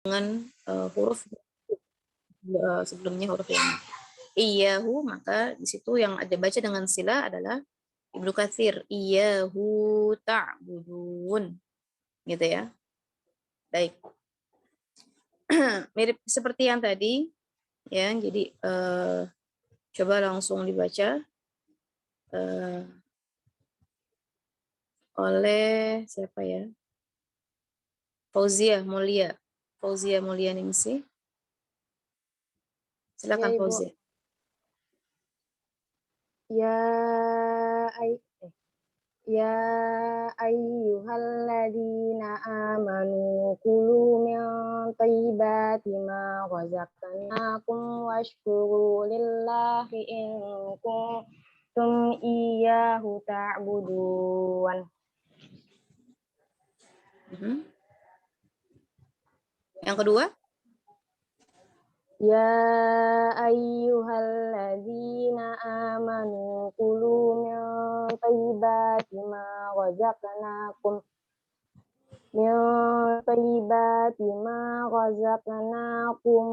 dengan huruf sebelumnya huruf yang iyahu, maka di situ yang ada baca dengan sila adalah Ibnu Katsir, iyahu ta'budun, gitu ya. Baik. Mirip seperti yang tadi ya, jadi coba langsung dibaca oleh siapa ya? Fauzia Mulia Ningsih. Silakan Ya, Ibu. Fauzia. Ya Ya ayyuhalladzina amanu kulu min thayyibati ma razaqnakum washkuru lillahi in kuntum iyyahu ta'budun. Yang kedua? Ya ayyuhalladzina amanu kulu min thayyibati ma razaqnakum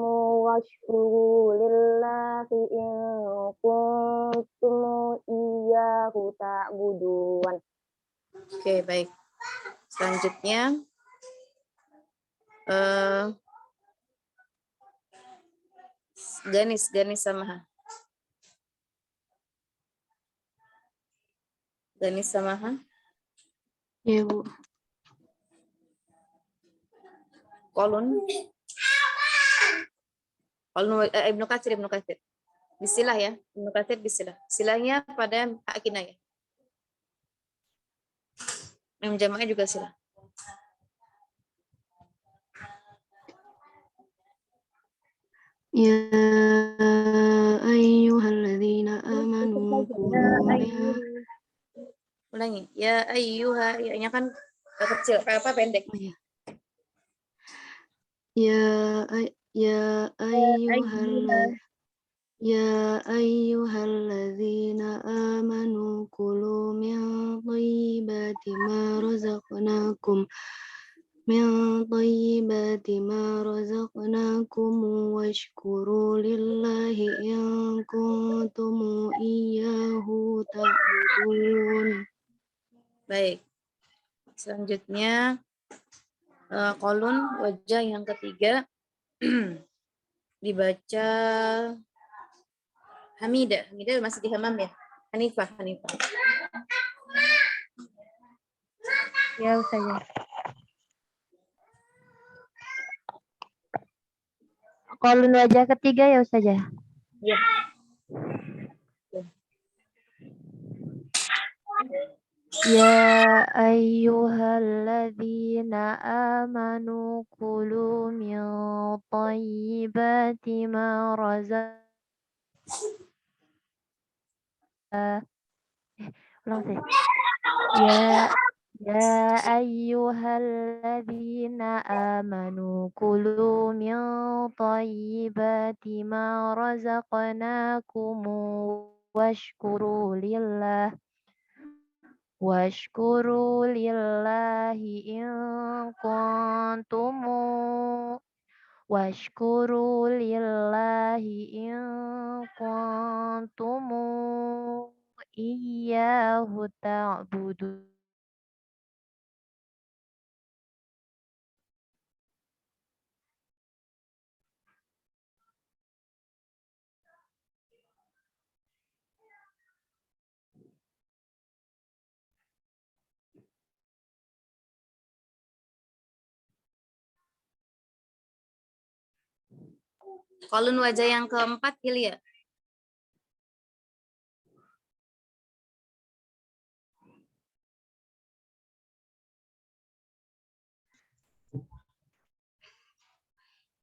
washkuru lillahi in kuntum iyyahu ta'budun. Oke, baik. Selanjutnya Ganis Samaha. Ganis Samaha. Ya, Bu. Kolun Ibnu Katsir. Bisilah ya, Ibnu Katsir bisilah. Silahnya pada hak kinayah. Yang jamaknya juga silah. Ya ayyuhalladzina amanu Ulangi. Ya ayyuha, ya-nya kan kecil, apa pendek. Oh, ya. Ya ayyuhalladzina amanu kulu min thayyibati ma razaqnakum washkuru lillahi in kuntum iyyahu ta'budun. Baik. Selanjutnya kolun wajah yang ketiga dibaca Hamidah masih di Hamam ya. Hanifah. Ya, Ustazah. Kolon wajah ketiga ya, Ustazah. Ya. Ya ayyuhalladzina amanu kulu min thayyibati ma Ya ayyuhalladzina amanu kulu min thayyibati ma razaqnakum washkuru lillahi in kuntum iyyahu ta'budun. Kolun wajah yang keempat, Hilya.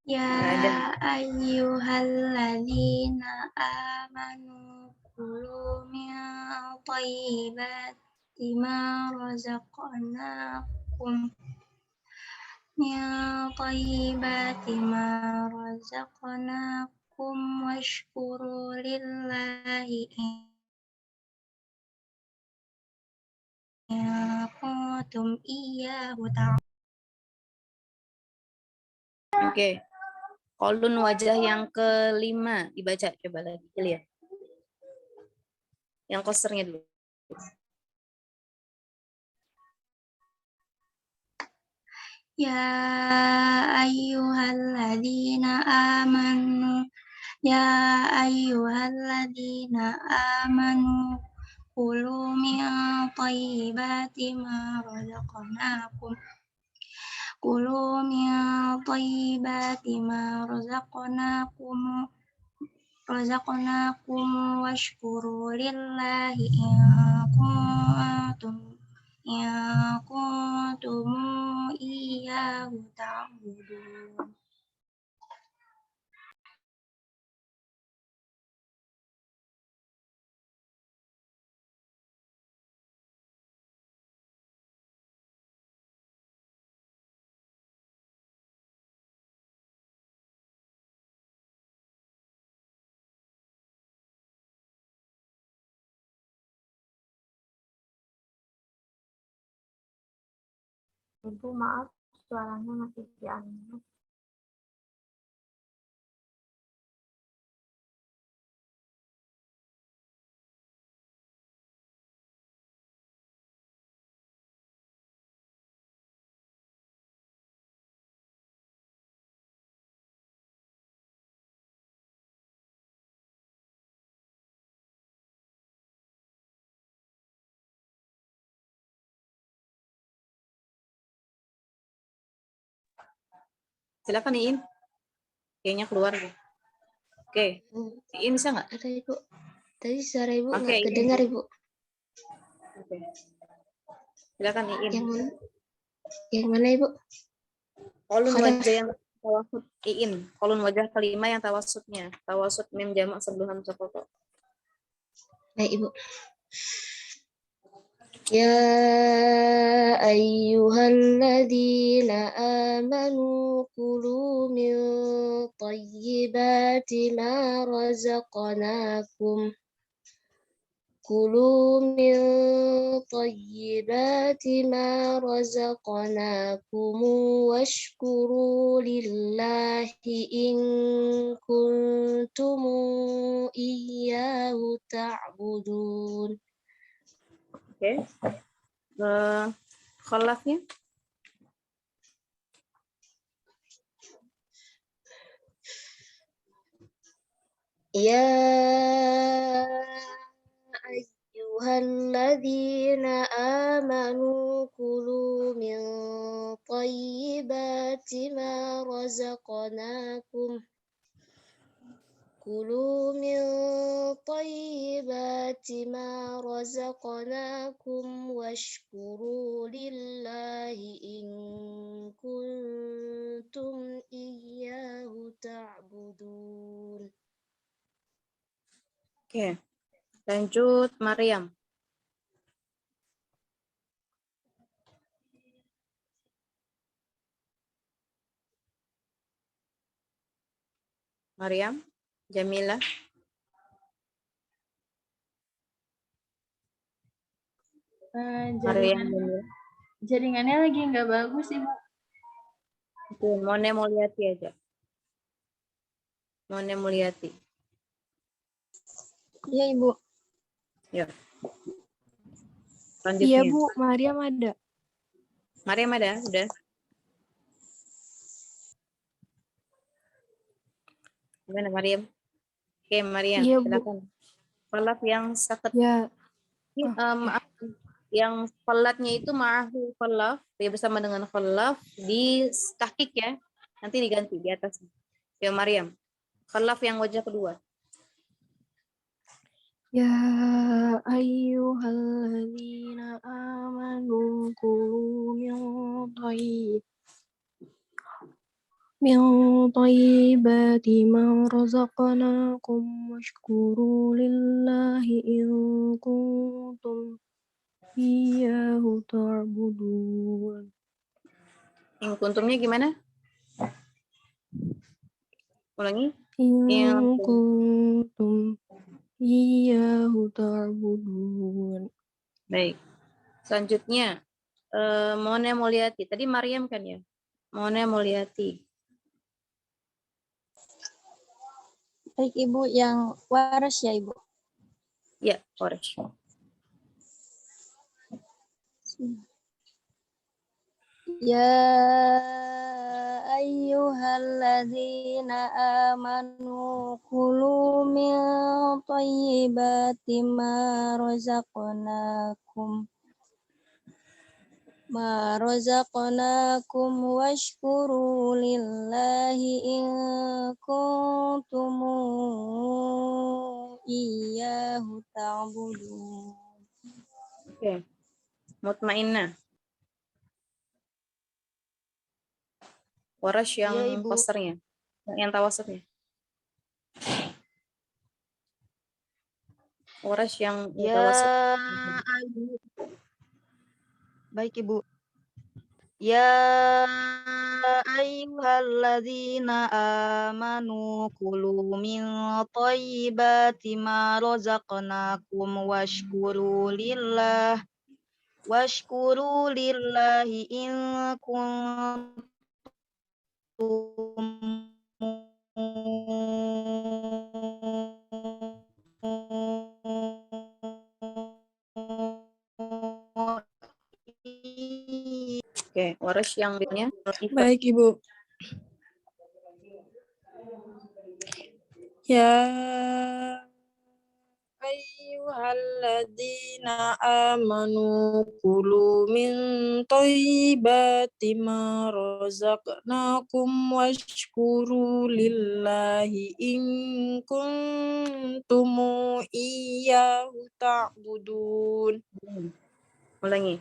Ya ayyuhalladzina amanu kulu min thayyibati ma razaqnakum washkuru lillahi in kuntum iyyahu ta'budun. Oke. Kolun wajah yang kelima dibaca, coba lagi lihat. Yang kosernya dulu. Ya ayyuhalladzina amanu Ya ayyuhalladzina amanu kulu min thayyibati ma razaqnakum Kulu min thayyibati ma razaqnakum washkuru lillahi in kuntum iyyahu ta'budun. Ibu maaf, suaranya masih di unmute. Silakan Iin. Kayaknya keluar. Oke. Iin bisa nggak? Ada Ibu. Tadi suara Ibu Oke, nggak Iin. kedengar Ibu. Oke. Silakan Iin. Yang mana Ibu? Kolun Khalaf. wajah yang tawasud Iin. Kolun wajah kelima yang tawasudnya. Tawasud mim jamak sebelum hamzah qata. Baik Ibu. Ya ayyuhalladzina amanu kulu min thayyibati ma razaqnakum Kulu min thayyibati ma razaqnakum washkuru lillahi in kuntum iyyahu ta'budun. Oke. Khalafnya? Ya ayyuhalladzina amanu kulu min thayyibati ma razaqnakum Kulu min thayyibati ma razaqnakum washkuru lillahi in kuntum iyyahu ta'budun. Oke. Lanjut Maryam. Maryam, Jamila. Jaringannya lagi nggak bagus, Ibu. Oke, Mone Mulyati aja. Mone Mulyati. Iya, Ibu. Ya. Lanjutnya. Iya, Bu. Maryam ada. Maryam ada? Udah. Gimana Maryam? Oke, Maryam, Iya, Bu. silakan. Khalaf yang sakit. Ya. Maaf. Yang falatnya itu ma'ahu khalaf, dia bersama dengan khalaf di tahqiq ya. Nanti diganti di atas. Ya Maryam. Khalaf yang wajah kedua. Ya ayyuhalladzina amanu kulu min thayyibati ma razaqnakum washkuru lillahi in kuntum iyyahu ta'budun. Yang kuntumnya gimana? Ulangi. In kuntum iyyahu ta'budun. Baik. Selanjutnya Mone Mulyati. Tadi Maryam kan ya? Mone Mulyati. Baik Ibu, yang waras ya Ibu. Ya, Quraisy. Ya ayyuhalladzina amanu kulu min thayyibati ma razaqnakum washkuru lillahi in kuntum iyyahu ta'budun. Oke. Mutmainnah. Quraisy yang Iya, Ibu. posternya. Yang tawasutnya. Quraisy yang Ya, tawasut. baik Ibu. Ya ayyuhalladzina amanu kulu min thayyibati ma razaqnakum washkuru lillahi in kuntum Oke, Quraisy yang bitnya. Baik, Ibu. Ya ayyuhalladzina amanu kulu min thayyibati ma razaqnakum washkuru lillahi in kuntum iyyahu ta'budun. Ulangi.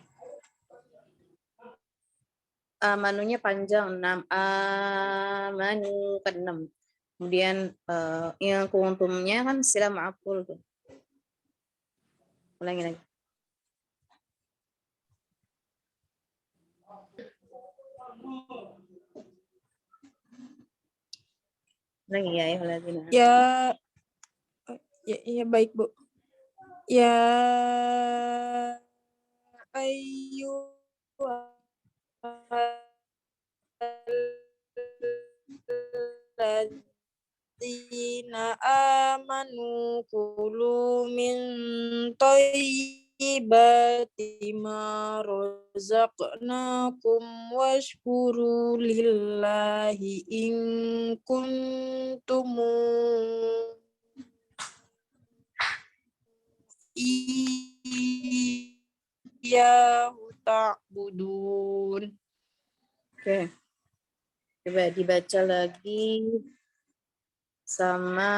Amanunya panjang 6. Amanu kan 6. Kemudian yang kuntumnya kan sila ma'ful tuh. Ulangi lagi. Ulangi ya ayyuhalladzina. Ya baik Bu. Ya ayyuhalladzina amanu kulu min thayyibati ma razaqnakum washkuru lillahi in kuntum iyyahu ta'budun. Oke. Coba dibaca lagi sama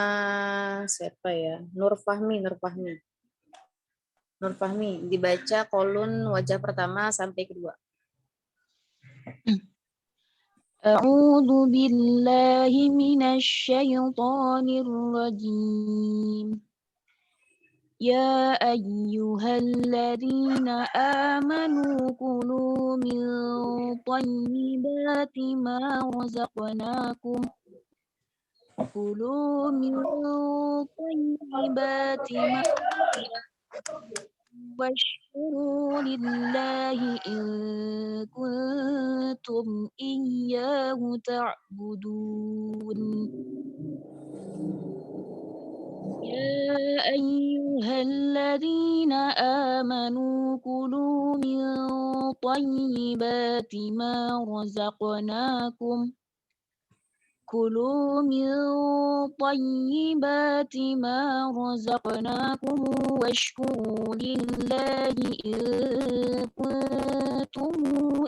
siapa ya? Nur Fahmi. Nur Fahmi dibaca kolun wajah pertama sampai kedua. A'udzu billahi minasy syaithanir rajim. Ya ayyuhalladzina amanu kulu min thayyibati ma razaqnakum washkuru lillahi in kuntum iyyahu ta'budun. يا أيها الذين آمنوا كلوا من طيبات ما رزقناكم واشكروا لله إن كنتم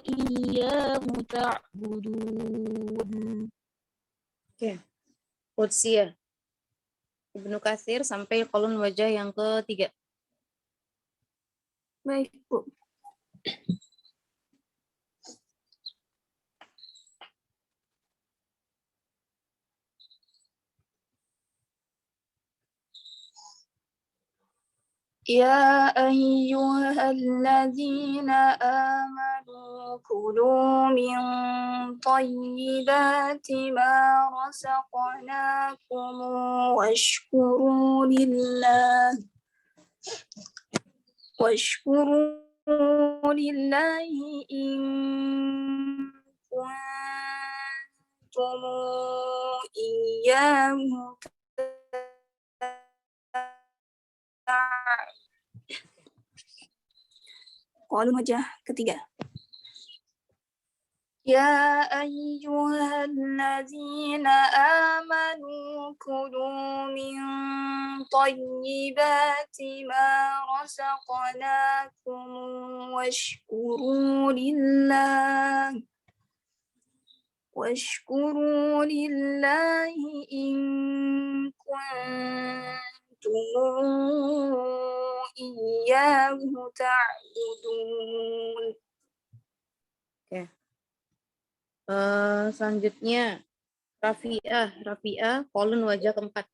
إياه تعبدون. Oke. Qudsiyah. Ibnu Katsir sampai kolon wajah yang ketiga. Baik, Bu. Ya ayyuhalladzina amanu kulu min thayyibati ma razaqnakum washkuru lillahi in kuntum iyyahu Qalun wajah ketiga. Ya ayyuhalladzina amanu kulu min thayyibati ma razaqnakum washkuru lillahi in kuntum iyyahu ta'budun. Oke. Selanjutnya Rafi'ah, kolon wajah keempat.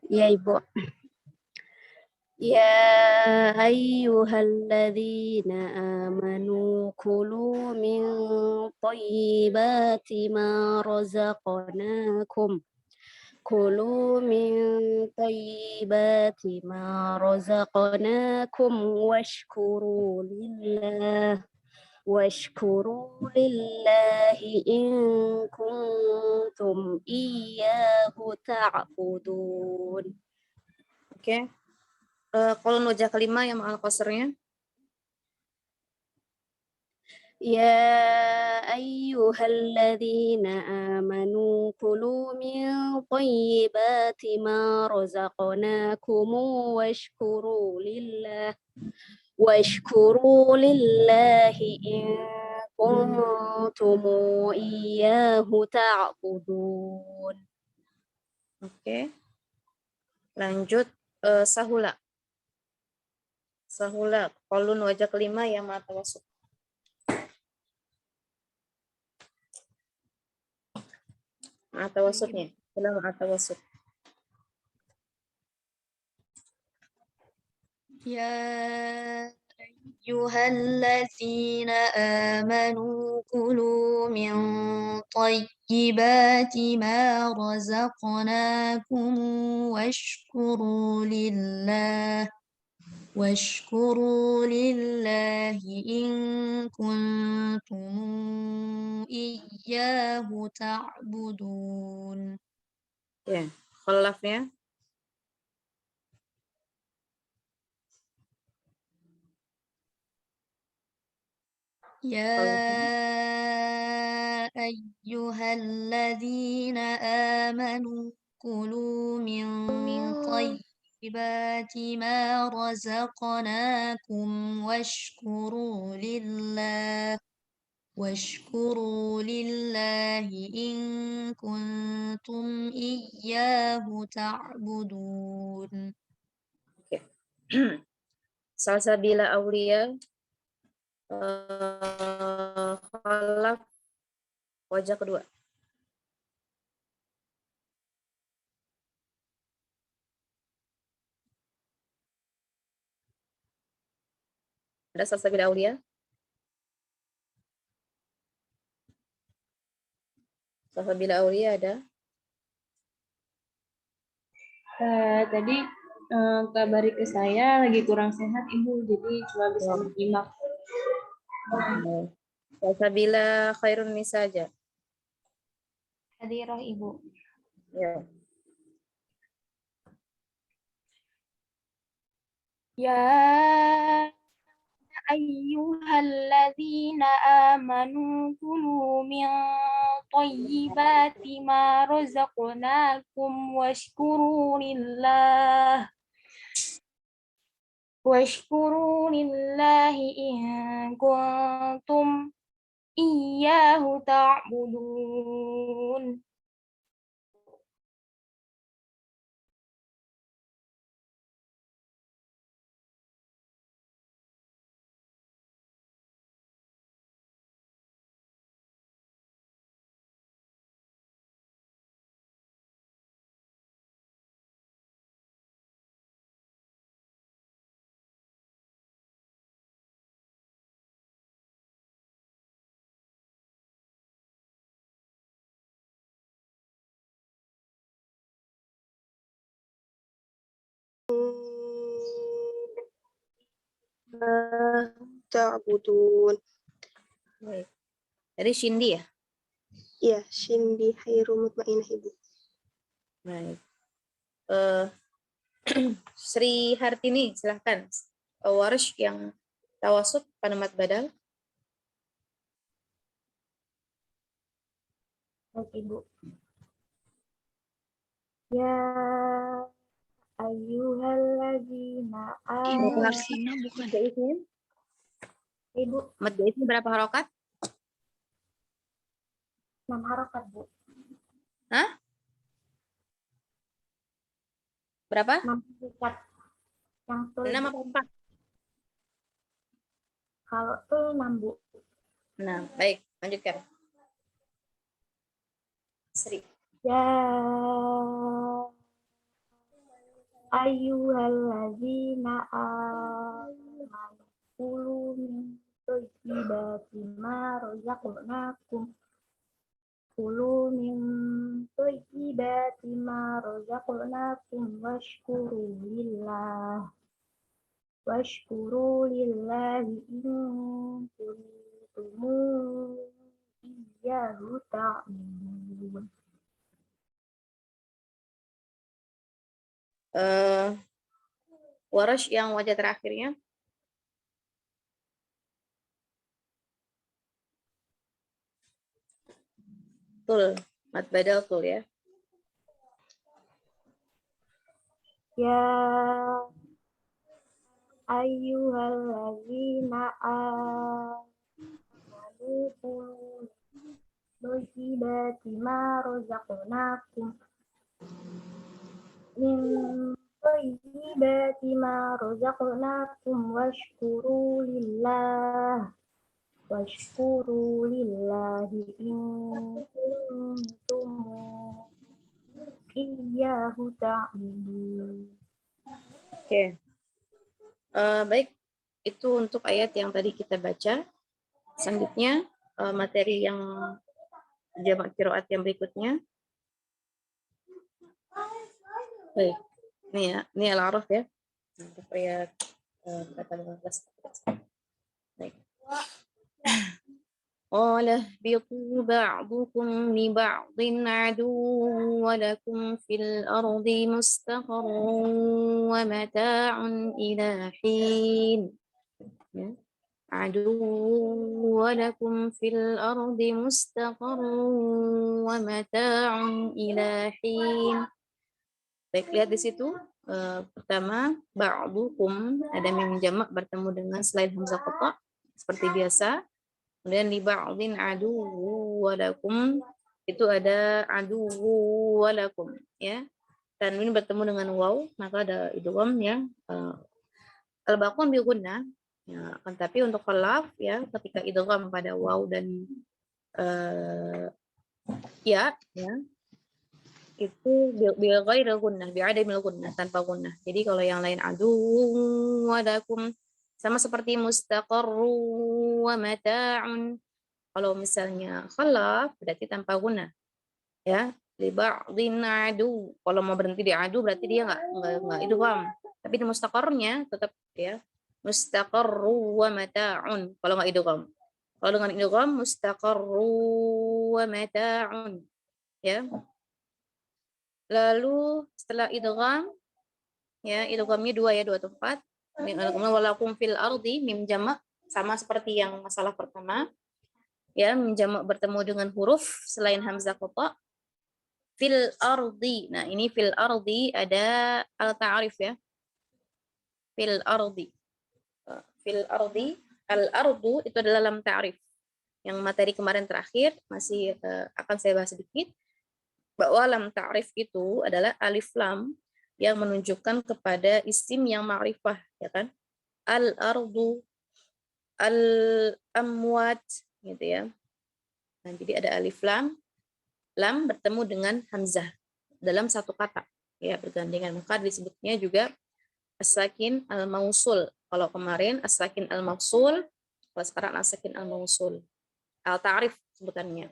Ya Ibu. Ya ayyuhalladzina amanu kulu min thayyibati ma razaqnakum. Kulu min thayyibati ma razaqnakum washkuru lillahi in kuntum iyyahu ta'budun. Oke. Kolon wajah kelima yang al qasrnya. Ya ayyuhalladzina amanu kulu min thayyibati ma razaqnakum washkuru lillahi in kuntum iyyahu ta'budun. Oke. Lanjut Sahula, kolon wajah kelima yang ma tawassut. Tawassutnya, bilang tawassut. Ya ayyuhalladzina amanu kulu min thayyibati ma razaqnakum washkuru lillahi in kuntum iyyahu ta'budun. Ya, khalafnya. Ya ayyuhalladzina amanu kulu min thayyibati ma razaqnakum washkuru lillahi in kuntum iyyahu ta'budun. Oke. Salsabila Aulia, khalaf wajah kedua. Ada Salsabila Aulia? Salsabila Aulia ada? Tadi kabari ke saya lagi kurang sehat Ibu, jadi cuma bisa menyimak. Salsabila Khairun Nisa aja. Hadirah Ibu. Ya. Ya ayyuhalladzina amanu kulu min thayyibati ma razaqnakum washkuru lillahi in kuntum iyyahu ta'budun. Ta'budun. Baik. Dari Shindi ya? Ya, Shindi Hairul Mutmainah Ibu. Baik. Sri Hartini, silahkan. Warsh yang tawasud pada mad badal. Baik, Ibu. Ya ayyuhalladzina Berapa amanu. mad jaiz? Ibu, Mad jaiz berapa harokat? 6 harokat, Bu. Hah? Berapa? 6 harokat. Yang tuh 6 apa 4? kalau tuh 6, Bu. Nah, baik, lanjutkan. Sri. Ya ayyuhalladzina amanu kulu min thayyibati ma razaqnakum kulu min thayyibati ma razaqnakum washkuru lillahi in kuntum iyyahu ta'budun. Warash yang wajah terakhirnya. Tul, mad badal tul ya. Ya ayyuhalladzina amanu kulu thayyibati ma razaqnakum min thayyibati ma razaqnakum washkuru lillahi in kuntum iyyahu ta'budun. Oke. Baik, itu untuk ayat yang tadi kita baca. Selanjutnya materi yang jamak qiraat yang berikutnya. Baik, ini ya, ini Al-A'raf ya. Ayat kata 15. Baik. قال اهبطوا بعضكم لبعض عدو ولكم في الأرض مستقر ومتاع إلى حين عدو ولكم في الأرض مستقر ومتاع إلى حين. Baik, lihat di situ. Pertama, ba'dukum ada mim jamak bertemu dengan selain hamzah qata seperti biasa. Kemudian di ba'din adu walakum itu ada adu walakum ya. Tanwin bertemu dengan waw maka ada idgham ya. Al-baqun bi gunnah ya, akan tapi untuk khalaf ya ketika idgham pada waw dan ya itu bil ghairi gunnah bi adamil gunnah tanpa gunnah. Jadi kalau yang lain adu walakum sama seperti mustaqarru wa mata'un. Kalau misalnya khalaf berarti tanpa guna. Ya, li ba'dhin adu. Kalau mau berhenti di adu berarti dia enggak idgham. Tapi di mustaqarnya tetap ya. Mustaqarru wa mata'un. Kalau enggak idgham. Kalau dengan idgham mustaqarru wa mata'un. Ya. Lalu setelah idgham ya, idghamnya 2 ya, 2 tempat. Kemudian walakum fil ardi mim jamak sama seperti yang masalah pertama. Ya, mim jamak bertemu dengan huruf selain hamzah qata. Fil ardi. Nah, ini fil ardi ada al-ta'rif ya. Fil ardi. Fil ardi, al-ardu itu adalah lam ta'rif. Yang materi kemarin terakhir masih akan saya bahas sedikit bahwa lam ta'rif itu adalah alif lam yang menunjukkan kepada isim yang ma'rifah, ya kan? Al-ardu, al-amwat, gitu ya. Nah, jadi ada alif lam bertemu dengan hamzah dalam satu kata, ya bergandengan. Maka disebutnya juga as-sakin al-mausul. Kalau kemarin as-sakin al-mausul, kalau sekarang as-sakin al-mausul. Al-ta'rif sebutannya.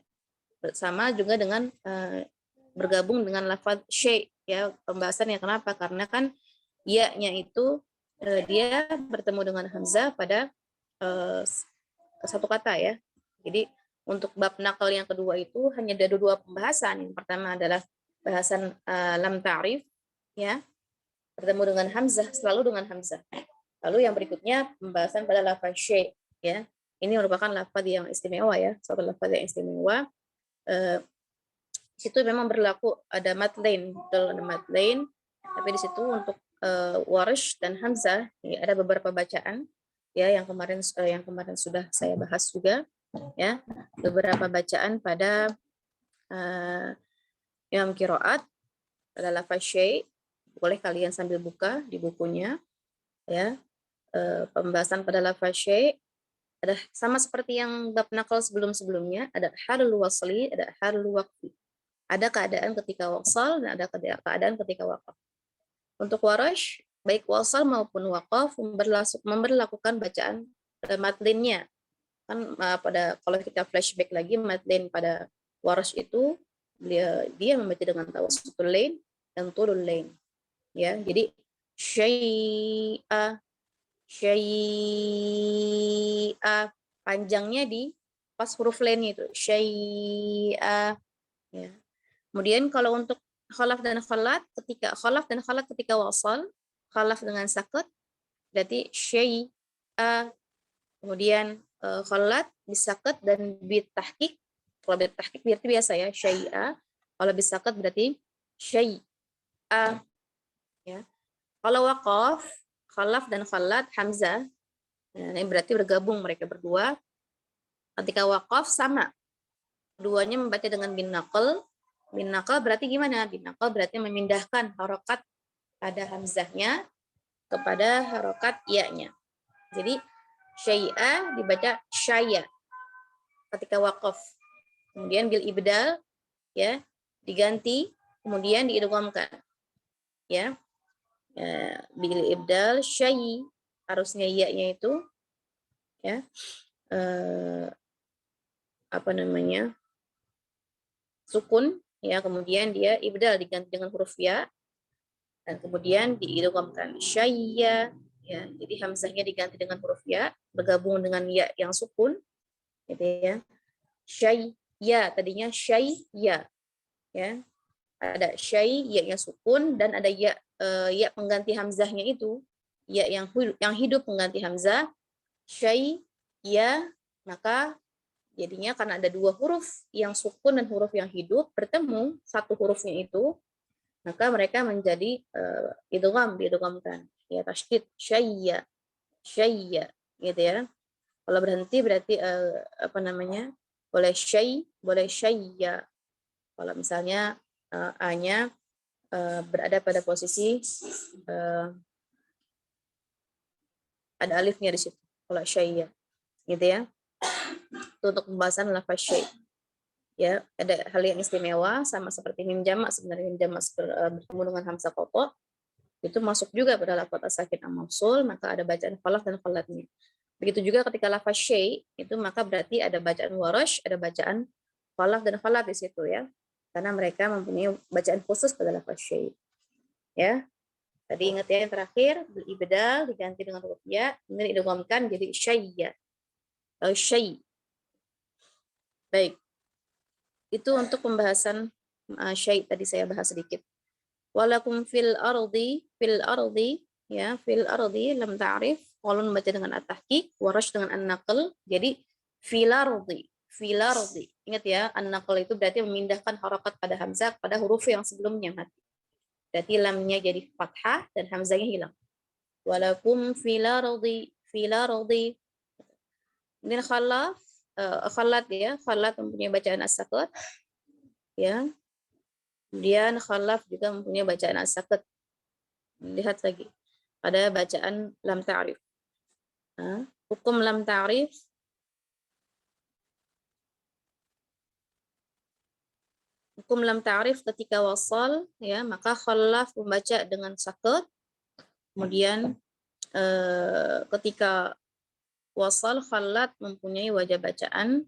Bersama juga dengan bergabung dengan lafaz syai'. Ya, pembahasannya kenapa? Karena kan ya-nya itu dia bertemu dengan hamzah pada satu kata ya. Jadi untuk bab nakal yang kedua itu hanya ada 2 pembahasan. Yang pertama adalah bahasan lam ta'rif ya. Bertemu dengan hamzah, selalu dengan hamzah. Lalu yang berikutnya pembahasan pada lafaz syai', ya. Ini merupakan lafaz yang istimewa ya, suatu lafaz yang istimewa. Di situ memang berlaku ada matlain, betul, ada matlain. Tapi di situ untuk Warsh dan Hamzah ya, ada beberapa bacaan ya yang kemarin sudah saya bahas juga ya, beberapa bacaan pada Imam Qiraat pada lafaz syai'. Boleh kalian sambil buka di bukunya ya. Pembahasan pada lafaz syai' ada sama seperti yang bab nakal sebelum-sebelumnya, ada halul wasli, ada halul waqfi. Ada keadaan ketika wasal dan ada keadaan ketika waqaf. Untuk Warsh, baik wasal maupun waqaf memberlakukan bacaan matlinnya. Kan kalau kita flashback lagi, matlin pada Warsh itu dia membaca dengan tawassutul lain dan tulul lain. Ya, jadi syai'a panjangnya di pas huruf lain itu syai'a ya. Kemudian kalau untuk khalaf dan khalat ketika wasal, khalaf dengan sakut berarti syai'a, kemudian khalat bisakut dan bitahqiq. Kalau bitahqiq berarti biasa ya syai'a, kalau bisakut berarti syai'a ya. Kalau waqaf, khalaf dan khalat hamzah, ini berarti bergabung mereka berdua. Ketika waqaf sama, keduanya membaca dengan bin naql. Bin naql berarti gimana? Bin naql berarti memindahkan harokat pada hamzahnya kepada harokat ya-nya. Jadi syai'a dibaca syaya ketika waqaf. Kemudian bil ibdal ya diganti, kemudian diidghamkan. Ya. Bil ibdal syai, harusnya ya-nya itu ya sukun ya, kemudian dia ibdal diganti dengan huruf ya dan kemudian diidghamkan syayya ya. Jadi hamzahnya diganti dengan huruf ya bergabung dengan ya yang sukun gitu ya. Syayya tadinya syayya ya. Ada syai ya sukun dan ada ya pengganti hamzahnya itu ya yang hidup pengganti hamzah syai ya, maka jadinya karena ada dua huruf yang sukun dan huruf yang hidup bertemu satu hurufnya itu, maka mereka menjadi diidghamkan ya, tasydid syayya gitu ya. Kalau berhenti berarti boleh syayya. Kalau misalnya A-nya berada pada posisi ada alifnya di situ, kalau syayya gitu ya. Itu untuk pembahasan lafaz syai'. Ya, ada hal yang istimewa sama seperti mim jamak, sebenarnya mim jamak bertemu dengan hamzah qata itu masuk juga pada lafaz as-sakin am-mausul, maka ada bacaan khalaf dan khalatnya. Begitu juga ketika lafaz syai' itu maka berarti ada bacaan warash, ada bacaan khalaf dan khalat di situ ya. Karena mereka mempunyai bacaan khusus pada lafaz syai'. Ya. Tadi ingat ya yang terakhir, bil ibdal diganti dengan huruf ya, kemudian diidghamkan jadi syayya. Syai'. Baik. Itu untuk pembahasan syai' tadi saya bahas sedikit. Walakum fil ardi ya, fil ardi lam ta'rif, qalun membaca dengan at-tahqiq, warash dengan an-naql, jadi fil ardi. Ingat ya, an-naql itu berarti memindahkan harakat pada hamzah pada huruf yang sebelumnya mati. Berarti lamnya jadi fathah dan hamzahnya hilang. Walakum fil ardi. Kemudian khalat ya, khalat mempunyai bacaan as-sakut ya. Kemudian khalaf juga mempunyai bacaan as-sakut. Lihat lagi ada bacaan lam ta'rif. Hukum lam ta'rif ketika wasal ya, maka khalaf membaca dengan sakut. Kemudian ketika wasal khalat mempunyai wajah bacaan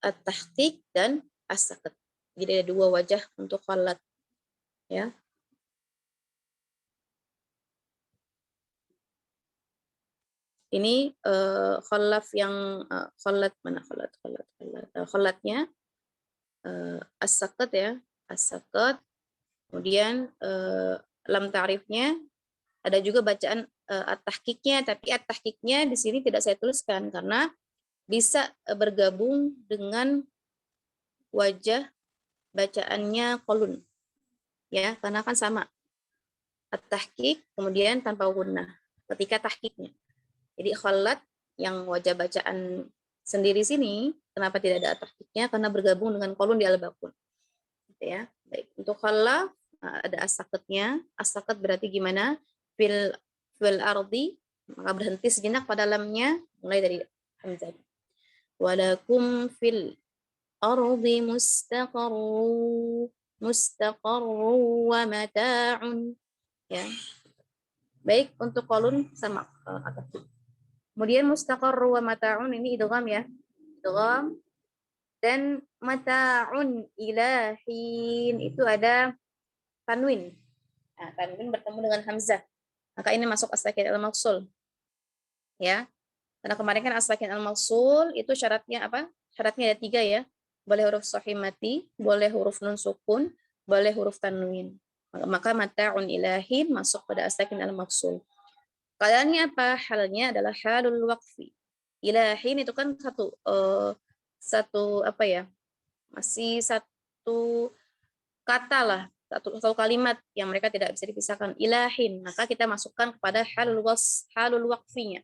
at-tahqiq dan as-sakut. Jadi ada dua wajah untuk khalat ya. Ini khalaf yang khalatnya as-sakut ya, as-sakut. Kemudian lam ta'rifnya ada juga bacaan at-tahqiqnya, tapi at-tahqiqnya di sini tidak saya tuliskan karena bisa bergabung dengan wajah bacaannya qalun. Ya, karena kan sama. At-tahqiq kemudian tanpa gunnah ketika tahqiqnya. Jadi khalat yang wajah bacaan sendiri sini, kenapa tidak ada at-tahqiqnya? Karena bergabung dengan qalun di al-baqun. Gitu ya. Baik, untuk khalaf ada as-sakatnya. As-sakat berarti gimana? Fil ardi, maka berhenti sejenak pada lamnya mulai dari hamzah. Walakum fil ardi mustaqarru wa mata'un. Ya. Baik, untuk qalun sama kemudian mustaqarru wa mata'un ini idgham ya. Idgham dan mata'un ilahin itu ada tanwin. Nah, tanwin bertemu dengan hamzah. Maka ini masuk as-sakin al-mawsul. Ya. Karena kemarin kan as-sakin al-mawsul itu syaratnya apa? Syaratnya ada 3 ya. Boleh huruf shahih mati, boleh huruf nun sukun, boleh huruf tanwin. Maka mata'un ilahin masuk pada as-sakin al-mawsul. Keadaannya apa? Halnya adalah halul waqfi. Ilahin itu kan satu apa ya? Masih satu kata lah, satu kalimat yang mereka tidak bisa dipisahkan, ilahin. Maka kita masukkan kepada halul waqfinya.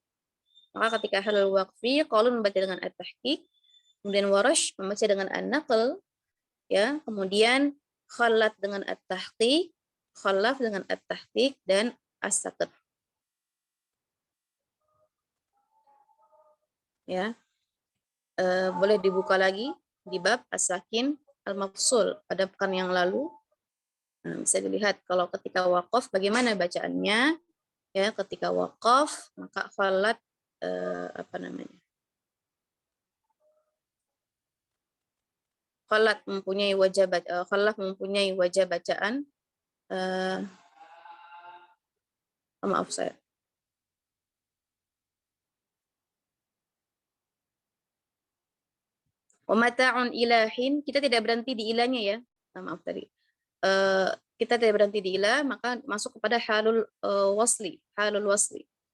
Maka ketika halul waqfi, qalun membaca dengan at-tahqiq, kemudian warash membaca dengan an-naql, ya, kemudian khalat dengan at-tahqiq, khalaf dengan at-tahqiq dan as-sakat. Ya. Boleh dibuka lagi di bab as-sakin al-mafsul pada pekan yang lalu. Nah, bisa dilihat kalau ketika waqaf bagaimana bacaannya. Ya, ketika waqaf maka khalat khalat mempunyai wajah bacaan maaf saya. Wa mata'un ilahin, kita tidak berhenti di ilahnya ya. Maaf tadi. Kita tidak berhenti di ilah, maka masuk kepada halul wasli.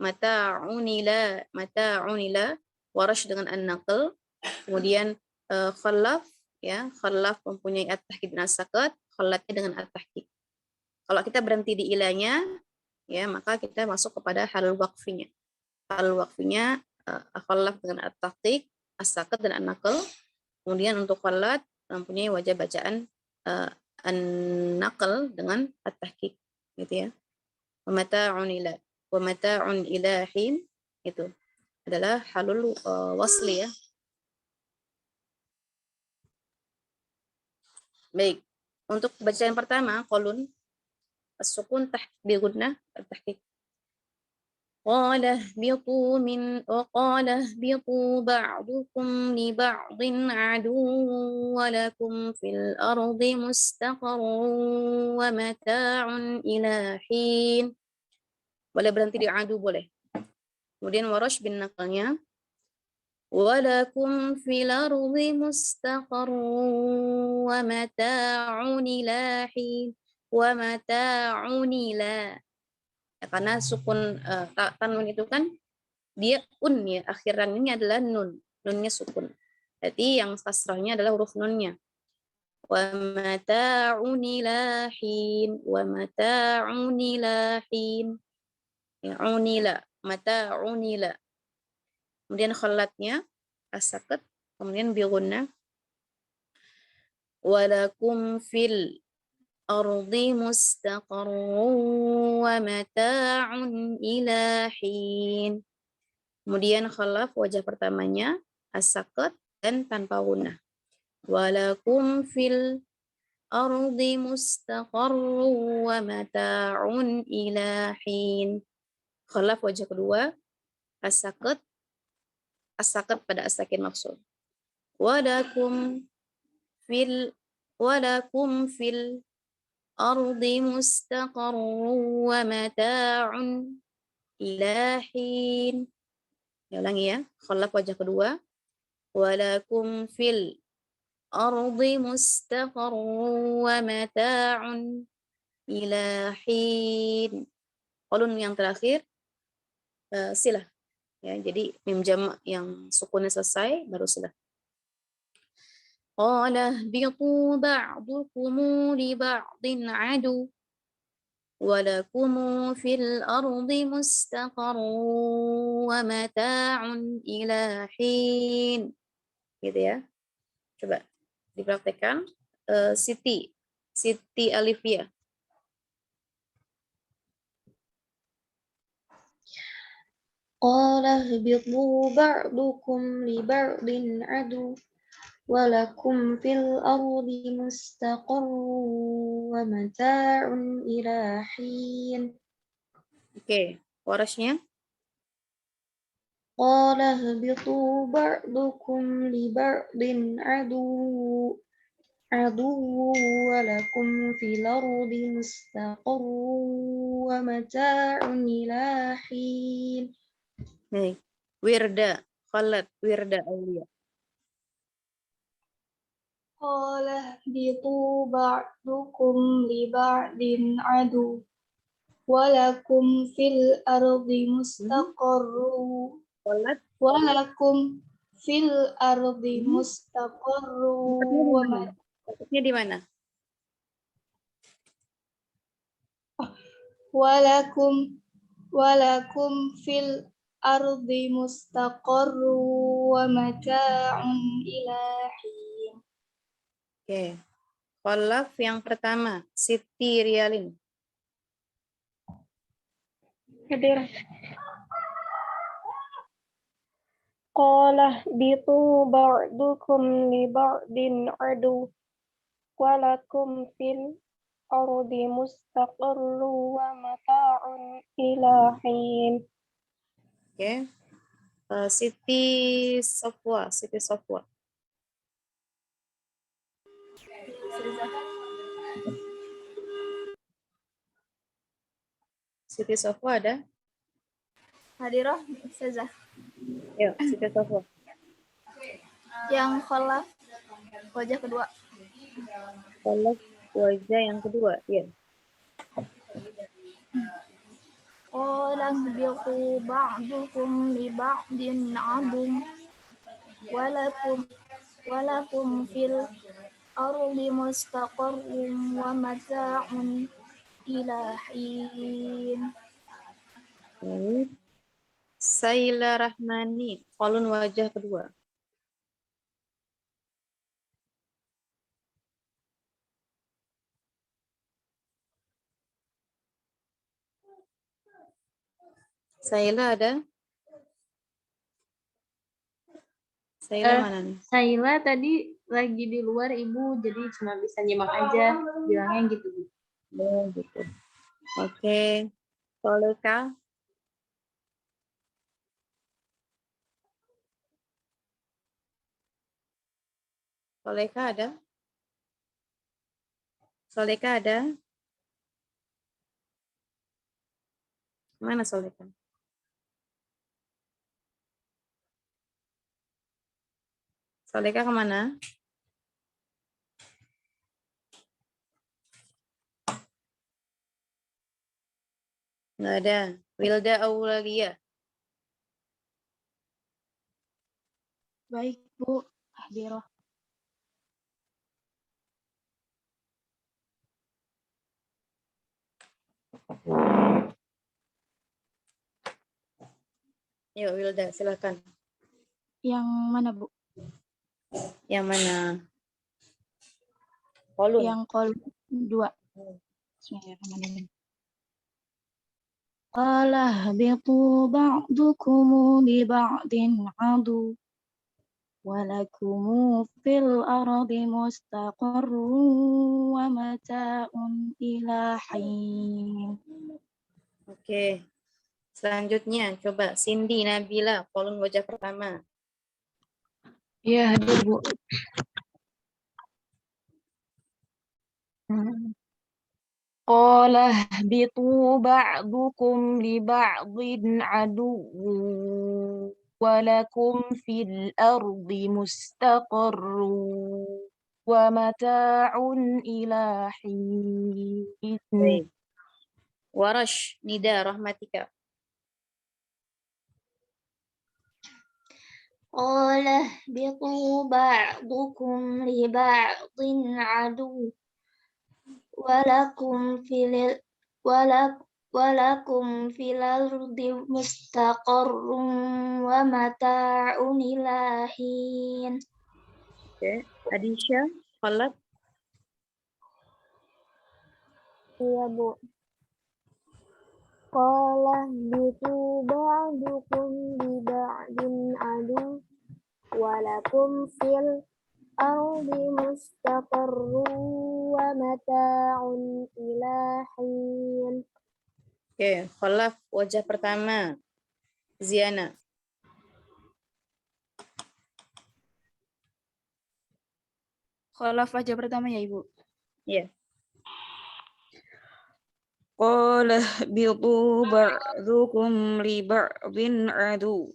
Mata'un ila warash dengan an-naql. Kemudian khalaf ya, khalaf mempunyai at-tahqiq dan as-sakat, khalatnya dengan at-tahqiq. Kalau kita berhenti di ilahnya ya, maka kita masuk kepada halul waqfinya. Halul waqfinya khalaf dengan at-tahqiq, as-sakat dan an-naql. Kemudian untuk khalat mempunyai wajah bacaan an-naql dengan at-tahqiq gitu ya. Wa mata'un ilahin itu adalah halul wasli ya. Baik. Untuk bacaan pertama qalun as-sukun bi gunnah at-tahqiq. قال اهبطوا بعضكم لبعض عدو ولكم في الأرض مستقر ومتاع إلى حين. Boleh berhenti di adu boleh. Kemudian warash bin naqalnya walakum fil ardi mustaqarrun wa mata'un ila hin wa mata'un ila. Ya, karena sukun tanwin itu kan dia ya, akhirannya adalah nunnya sukun. Jadi yang kasrahnya adalah huruf nunnya. Wa mata'un ila hin, wa mata'un ila hin. Ya, unila, mata'un ila. Kemudian khalatnya as-sakat, kemudian bi gunnah. Walakum fil ardi mustaqarrun wa mata'un ila hin. Kemudian khalaf wajah pertamanya as-sakat dan tanpa gunnah. Walakum fil ardi mustaqarrun wa mata'un ila hin. Khalaf wajah kedua as-sakat pada as-sakin mafsul. Walakum fil ardi mustaqarrun wa mata'un ila hin. Ya, ulangi ya. Khalaf wajah kedua. Walakum fil ardi mustaqarrun wa mata'un ila hin. Qalun yang terakhir. silah. Ya, jadi mim jamak yang sukunnya selesai baru silah. Qala bitu ba'dukum li ba'din adu wa lakum fil ardi mustaqarrun wa mata'un ila hin. Gitu ya. Coba dipraktekkan. Siti Alifia. Qala ihbitu ba'dukum li ba'din adu walakum fil ardi mustaqarrun wa mata'un ila hin. Oke, warasnya. Qala ihbitu ba'dukum li ba'din adu walakum fil ardi mustaqarrun wa mata'un ila hin. Nih, Wirda, Khalad, Wirda Aulia. Qala bitu ba'dukum li ba'din adu walakum fil ardi mustaqarru Khalad, walakum fil ardi mustaqarru tempatnya di mana? walakum fil ardi mustaqarru wa mata'un ila hin. Oke. Khalaf yang pertama, Siti Rialin. Hadir. Qala bitu ba'dukum li ba'din adu walakum fil ardi mustaqarru wa mata'un ila hin. Oke. Siti Safwa, Siti Safwa. Siti Safwa ada? Hadirah, Ustazah. Yuk, Siti Safwa. Yang kholaf wajah kedua. Khalaf wajah yang kedua, ya. Qala bitu ba'dukum li ba'din adum walakum fil ardi mustaqarrun wa mata'un ila hin. Saila Rahmani, kolon wajah kedua. Saila ada? Saila mana nih? Saila tadi lagi di luar Ibu, jadi cuma bisa nyimak aja, bilangnya gitu. Oh, gitu. Oke. Soleka. Soleka ada? Soleka ada? Mana Soleka? Soleka kemana? Nggak ada. Wilda Aulia. Baik, Bu. Hadirah. Yuk Wilda, silakan. Yang mana, Bu? Yang mana? Kolon. Yang kolom 2. Bismillahirrahmanirrahim. Qala bitu ba'dukum li ba'din adu walakum fil ardi mustaqarrun wa mata'un ila hin. Oke. Selanjutnya, coba Cindy Nabila, kolon wajah pertama. Ya, hadir, Bu. Qala bitu ba'dukum li ba'din aduwwu walakum fil ardi mustaqarrun wa mata'un ila hin. Baik. Warash Nida Rahmatika. قال اهبطوا بعضكم لبعض عدو ولكم في الأرض مستقر ومتاع إلى حين. Oke, Adisha, Khalaf. Iya, Bu. Qala bitu ba'dukum li ba'din adu walakum fil ardi mustaqarrun wa mata'un ila hin. Oke, Khalaf, wajah pertama. Ziana. Kholaf aja pertama ya Ibu. Iya. Qala bitu ba'dukum li ba'din adu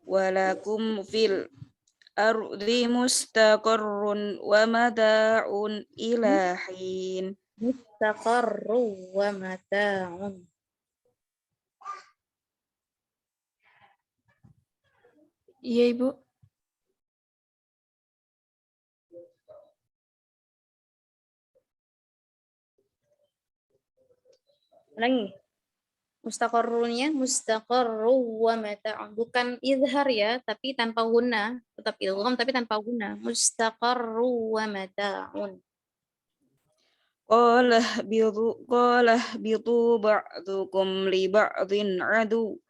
walakum fil ardi mustaqarrun wa mata'un ila hin. Mustaqarru wa mata'un. Iya Ibu. Ulangi. Mustaqarrunya mustaqarru wa mata'un. Bukan izhar ya, tapi tanpa guna. Tetap idgham tapi tanpa guna. Mustaqarru wa mata'un. Qala bitu ba'dukum li ba'din adu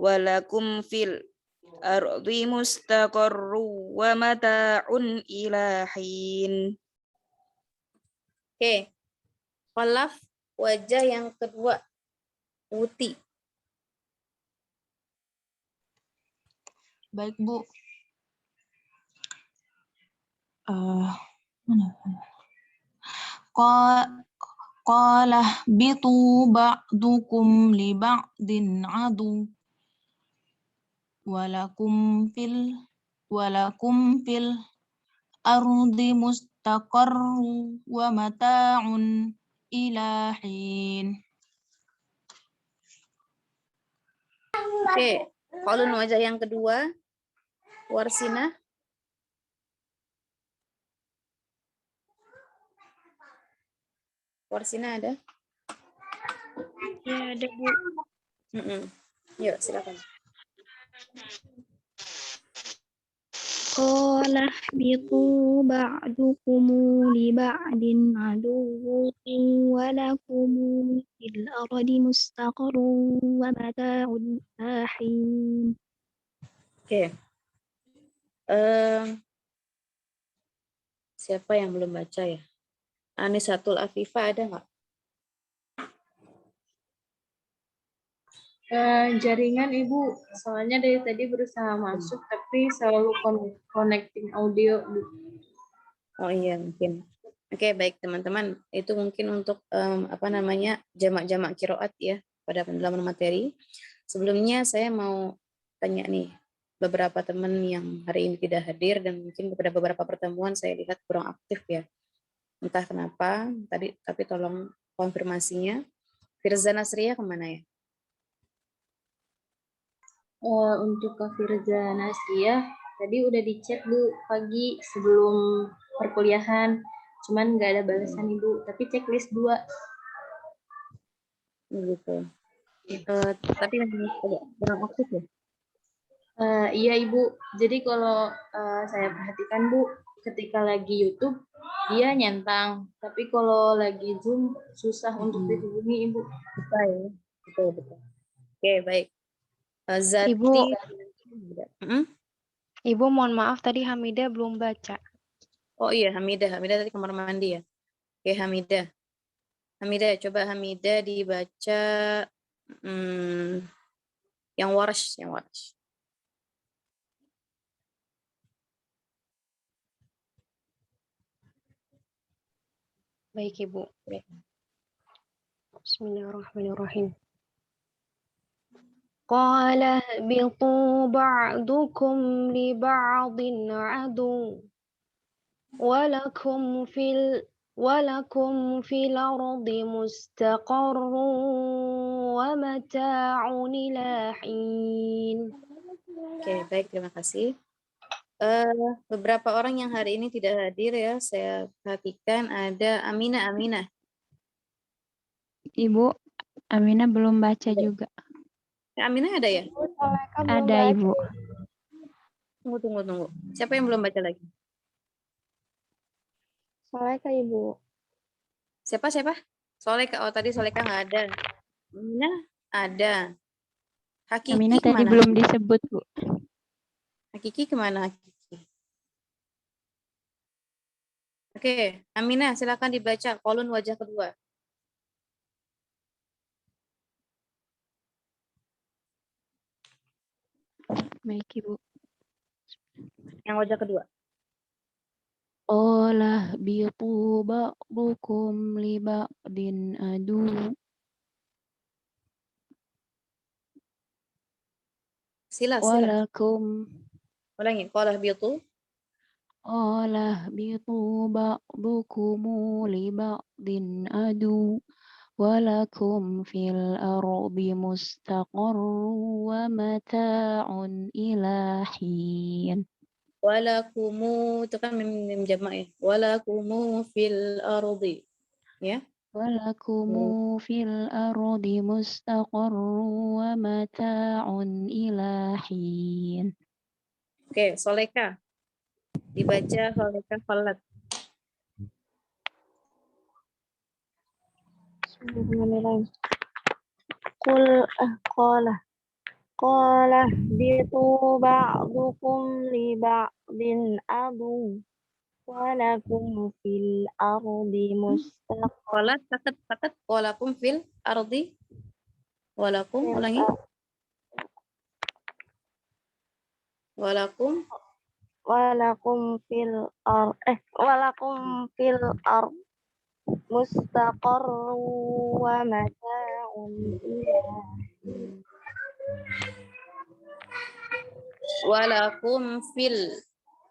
walakum fil ardi mustaqarru wa mata'un ila hin. Oke. Khalaf, wajah yang kedua. Uti. Baik Bu. Qala bitu ba'dukum li ba'din adu walakum fil ardi mustaqarru wa mata'un ila hin. Oke. Qalun wajah yang kedua. Warsina. Warsina ada? Ya, ada Bu. Yuk, silakan. Qala bitu ba'dukum li ba'din aduwwun wa lakum fil ardi mustaqarrun wa mata'un ila hin. Oke. Siapa yang belum baca ya? Anisatul Afifa ada nggak? Jaringan Ibu, soalnya dari tadi berusaha masuk tapi selalu connecting audio. Oh iya mungkin. Oke, baik teman-teman. Itu mungkin untuk jamak-jamak qiraat ya pada pendalaman materi. Sebelumnya saya mau tanya nih beberapa teman yang hari ini tidak hadir dan mungkin pada beberapa pertemuan saya lihat kurang aktif ya. Entah kenapa tadi, tapi tolong konfirmasinya. Firza Nasriya kemana ya? Untuk Kak Firza Nasriah tadi udah di-chat Bu pagi sebelum perkuliahan, cuman nggak ada balasan Ibu, tapi checklist 2. Gitu. Tapi kurang aktif ya? Iya Ibu, jadi kalau saya perhatikan Bu, ketika lagi YouTube dia nyentang, tapi kalau lagi Zoom susah untuk dihubungi Ibu. Bisa ya, betul. Oke, baik. Zati. Ibu mohon maaf tadi Hamidah belum baca. Oh iya, Hamidah tadi kamar mandi ya. Oke, Hamidah, coba Hamidah dibaca yang Warsh. Baik Ibu. Bismillahirrahmanirrahim. Qala bitu ba'dukum li ba'din adu walakum fil ardi mustaqarrun wa mata'un ila hin. Oke, baik, terima kasih. Beberapa orang yang hari ini tidak hadir ya, saya perhatikan ada Aminah. Ibu, Aminah belum baca juga. Aminah ada ya? Soleka belum Ada, baca. Ibu. Tunggu. Siapa yang belum baca lagi? Soleka Ibu. Siapa? Soleka. Oh, tadi Soleka nggak ada. Aminah ada. Hakiki Aminah tadi kemana? belum disebut, Bu. Hakiki kemana? Hakiki. Oke, Aminah silakan dibaca kolon wajah kedua. Baik, Ibu. Yang wajah kedua. Qala bitu ba'dukum li ba'din adu. Sila. Walakum. Ulangi. Qala bitu. Qala bitu ba'dukum li ba'din adu. Walakum fil ardi mustaqarru wa mata'un ila hin. Walakumu itu kan mim jamak ya. Walakumu fil ardi. Ya. Walakumu fil ardi mustaqarru wa mata'un ila hin. Oke, Soleka. Dibaca Soleka Falat. Bismillahirrahmanirrahim. Qala bitu ba'dukum li ba'din adu. Walakum fil ardi mustaqarrun. Falat takat. Walakum fil ardi. Walakum ulangi. Walakum fil ard mustaqarrun wa mata'un ila walakum fil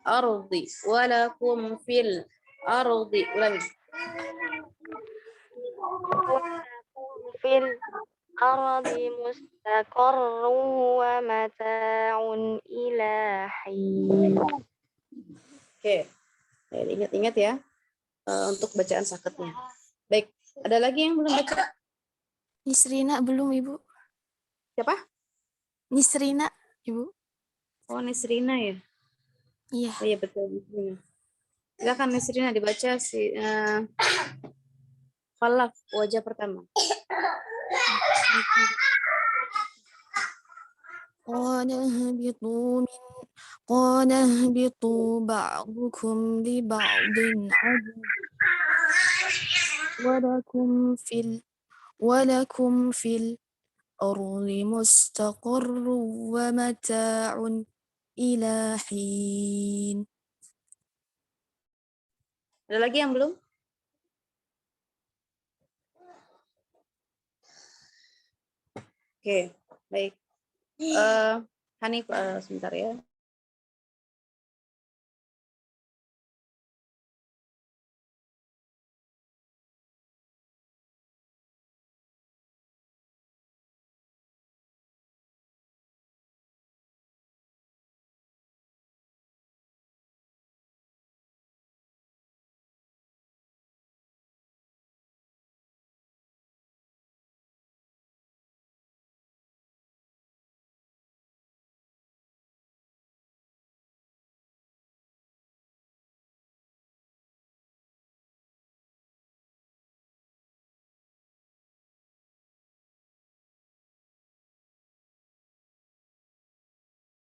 ardi. Walakum fil ardi. Ulangi. fil ardi mustaqarrun wa mata'un ila hin. Oke. Ingat-ingat ya untuk bacaan saketnya. Baik, ada lagi yang belum baca? Nisrina belum, Ibu. Siapa? Nisrina, Ibu. Oh, Nisrina ya. Iya. Oh, iya betul Nisrina. Silakan Nisrina dibaca si Falak wajah pertama. قال اهبطوا بعضكم لبعض عدو ولكم في الأرض مستقر ومتاع إلى حين. Ada lagi yang belum? Oke, baik. Hanif, sebentar ya.